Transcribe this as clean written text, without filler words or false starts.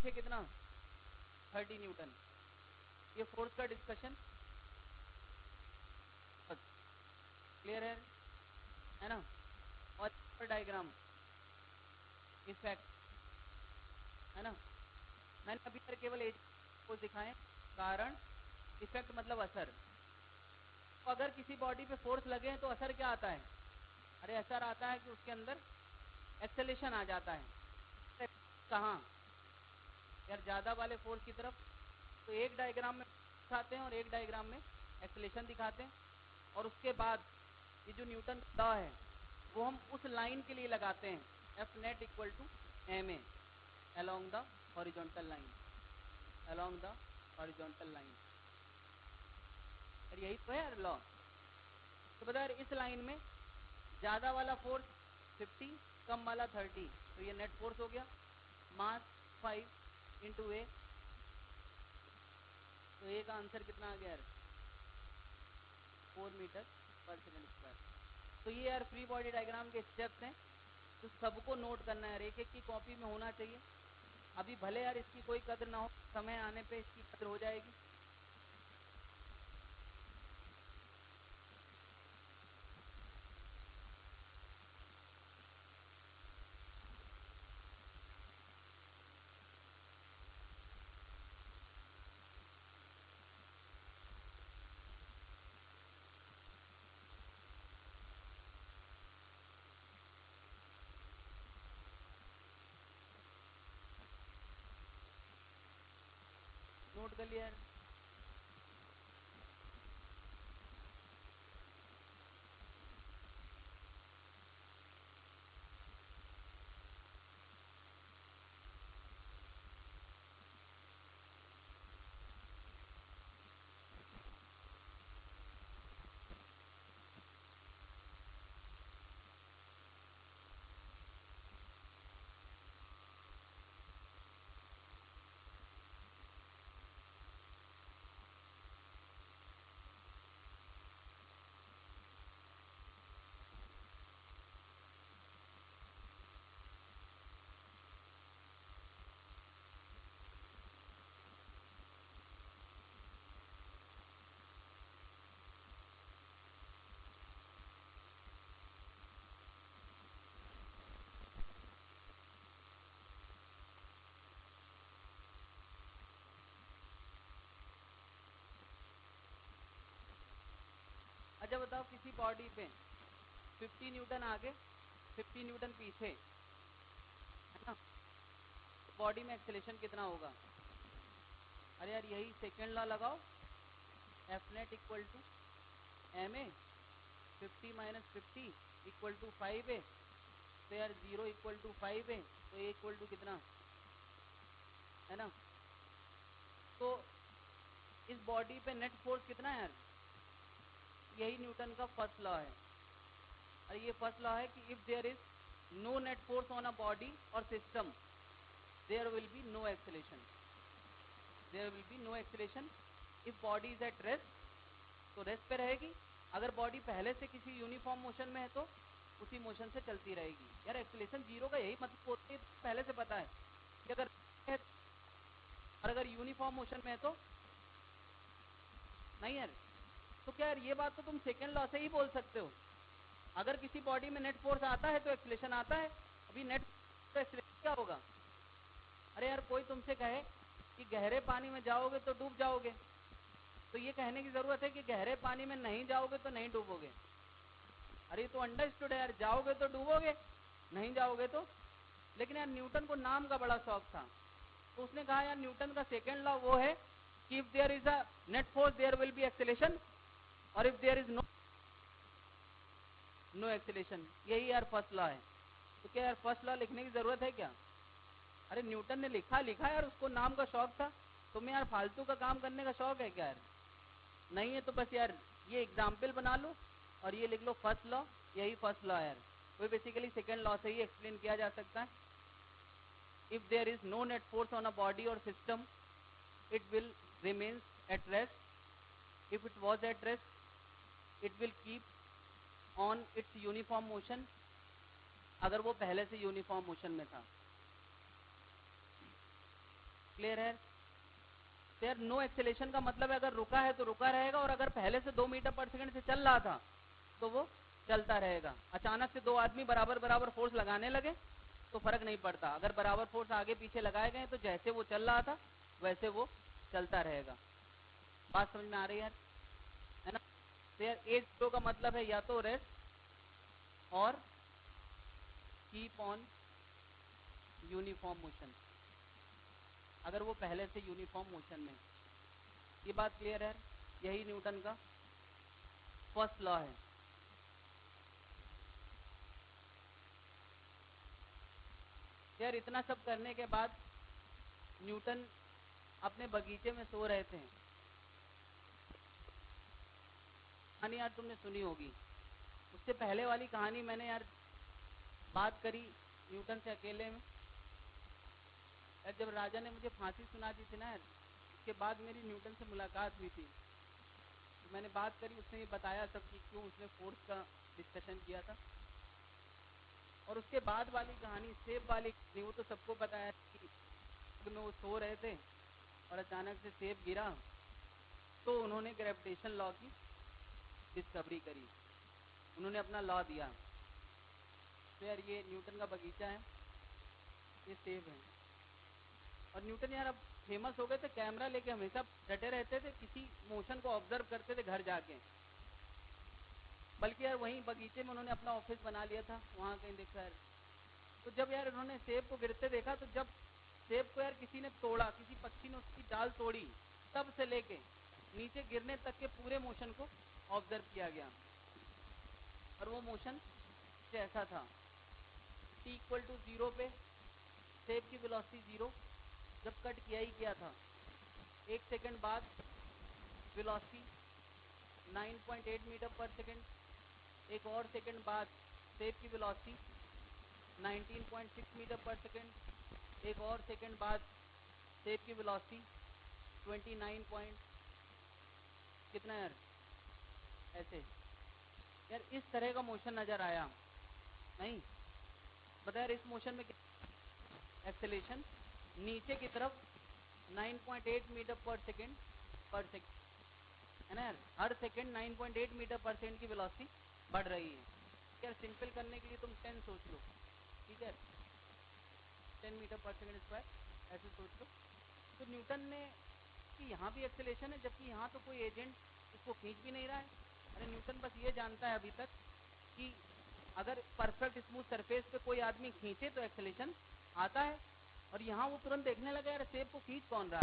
पीछे कितना 30 न्यूटन। ये फोर्स का डिस्कशन क्लियर है ना। और डायग्राम इफेक्ट है ना, मैंने अभी तक केवल एज को दिखाए, कारण इफेक्ट मतलब असर। तो अगर किसी बॉडी पे फोर्स लगे तो असर क्या आता है? अरे असर आता है कि उसके अंदर एक्सेलेरेशन आ जाता है। कहाँ यार? ज़्यादा वाले फोर्स की तरफ। तो एक डायग्राम में दिखाते हैं और एक डायग्राम में एक्सेलेरेशन दिखाते हैं, और उसके बाद ये जो न्यूटन का लॉ है वो हम उस लाइन के लिए लगाते हैं, F net equal to M A along the horizontal line, along the horizontal line। और यही तो है यार लॉ। तो बता यार इस लाइन में ज़्यादा वाला फोर्स 50, कम वाला 30, तो ये नेट फोर्स हो गया मास 5 इंटू ए। तो ए का आंसर कितना आ गया यार? 4 मीटर पर सेकेंड स्क्वायर। तो ये यार फ्री बॉडी डायग्राम के स्टेप्स हैं, तो सबको नोट करना है, एक एक की कॉपी में होना चाहिए। अभी भले यार इसकी कोई कदर ना हो, समय आने पे इसकी कदर हो जाएगी। नोट कर लिया यार। अच्छा बताओ, किसी बॉडी पे 50 न्यूटन आगे 50 न्यूटन पीछे है ना, बॉडी में एक्सेलेरेशन कितना होगा? अरे यार यही सेकेंड लॉ लगाओ, F net equal to M A 50 minus 50 equal to 5 A. तो यार 0 इक्वल टू 5 ए, तो ए इक्वल टू कितना है ना। तो इस बॉडी पे नेट फोर्स कितना है यार? यही न्यूटन का फर्स्ट लॉ है। और ये फर्स्ट लॉ है कि if there is no net force on a body और system, there will be no acceleration. There will be no acceleration if body is at rest, तो रेस्ट पे रहेगी। अगर बॉडी पहले से किसी यूनिफॉर्म मोशन में है तो उसी मोशन से चलती रहेगी। यार एक्सेलेरेशन जीरो का यही मतलब होता है, पहले से पता है कि अगर है और अगर यूनिफॉर्म मोशन में है तो नहीं यार। तो क्या यार ये बात तो तुम सेकेंड लॉ से ही बोल सकते हो, अगर किसी बॉडी में नेट फोर्स आता है तो एक्सेलेरेशन आता है। अभी नेट तो एक्सेलेरेशन क्या होगा? अरे यार कोई तुमसे कहे कि गहरे पानी में जाओगे तो डूब जाओगे, तो ये कहने की जरूरत है कि गहरे पानी में नहीं जाओगे तो नहीं डूबोगे। अरे तो अंडरस्टूड है यार, जाओगे तो डूबोगे, नहीं जाओगे तो। लेकिन यार न्यूटन को नाम का बड़ा शौक था, तो उसने कहा यार न्यूटन का सेकेंड लॉ वो है कि if there is a net force there will be acceleration, और if there is no acceleration, यही यार फर्स्ट लॉ है। तो क्या यार फर्स्ट लॉ लिखने की जरूरत है क्या? अरे न्यूटन ने लिखा यार, उसको नाम का शौक था। तुम्हें यार फालतू का काम करने का शौक है क्या यार? नहीं है तो बस यार ये एग्जाम्पल बना लो और ये लिख लो फर्स्ट लॉ, यही फर्स्ट लॉ है यार। वो बेसिकली सेकेंड लॉ से ही एक्सप्लेन किया जा सकता है। If there is no net force on a body और system, it will remains at rest. If it was at rest, it will keep on its uniform motion, अगर वो पहले से यूनिफॉर्म मोशन में था। क्लियर है? तो यार नो एक्सेलेरेशन का मतलब है अगर रुका है तो रुका रहेगा, और अगर पहले से 2 मीटर पर सेकंड से चल रहा था तो वो चलता रहेगा। अचानक से दो आदमी बराबर बराबर फोर्स लगाने लगे तो फर्क नहीं पड़ता, अगर बराबर फोर्स आगे पीछे लगाए गए तो जैसे वो चल रहा था वैसे वो चलता रहेगा। बात समझ में आ रही है ना? तो यार A0 का मतलब है या तो रेस्ट और कीप ऑन यूनिफॉर्म मोशन, अगर वो पहले से यूनिफॉर्म मोशन में। ये बात क्लियर है? यही न्यूटन का फर्स्ट लॉ है। यार इतना सब करने के बाद न्यूटन अपने बगीचे में सो रहे थे। कहानी यार तुमने सुनी होगी, उससे पहले वाली कहानी मैंने यार बात करी न्यूटन से अकेले में। यार जब राजा ने मुझे फांसी सुना दी थी ना यार, उसके बाद मेरी न्यूटन से मुलाकात हुई थी, तो मैंने बात करी, उसने ये बताया सब कि क्यों उसने फोर्स का डिस्कशन किया था। और उसके बाद वाली कहानी सेब वाली कहानी, वो तो सबको पता है कि में वो सो रहे थे और अचानक से सेब गिरा तो उन्होंने ग्रेविटेशन लॉ की डिस्कवरी करी, उन्होंने अपना लॉ दिया। तो यार ये न्यूटन का बगीचा है, ये सेब है। और न्यूटन यार अब फेमस हो गए थे, कैमरा लेके हमेशा डटे रहते थे, किसी मोशन को ऑब्जर्व करते थे घर जाके। बल्कि यार वहीं बगीचे में उन्होंने अपना ऑफिस बना लिया था, वहाँ कहीं देखा यार। तो जब यार उन्होंने सेब को गिरते देखा, तो जब सेब को यार किसी ने तोड़ा, किसी पक्षी ने उसकी डाल तोड़ी, तब से लेके नीचे गिरने तक के पूरे मोशन को ऑब्जर्व किया गया। और वो मोशन ऐसा था, t=0 पे सेब की वेलोसिटी 0, जब कट किया ही किया था 1 सेकंड बाद वेलोसिटी 9.8 मीटर पर सेकंड, एक और सेकंड बाद सेब की वेलोसिटी 19.6 मीटर पर सेकंड, एक और सेकंड बाद सेब की वेलोसिटी 29 पॉइंट कितना यार, ऐसे यार इस तरह का मोशन नजर आया नहीं? बता यार इस मोशन में एक्सेलेरेशन नीचे की तरफ 9.8 मीटर पर सेकंड है ना यार, हर सेकंड 9.8 मीटर पर सेकंड की वेलोसिटी बढ़ रही है। यार सिंपल करने के लिए तुम 10 सोच लो, ठीक है, 10 मीटर पर सेकंड स्क्वायर ऐसे सोच लो। तो न्यूटन ने कि यहाँ भी एक्सेलेरेशन है, जबकि यहाँ तो कोई एजेंट उसको खींच भी नहीं रहा है। अरे न्यूटन बस ये जानता है अभी तक कि अगर परफेक्ट स्मूथ सरफेस पे कोई आदमी खींचे तो एक्सेलेरेशन आता है, और यहाँ वो तुरंत देखने लगा यार सेब को खींच कौन रहा है।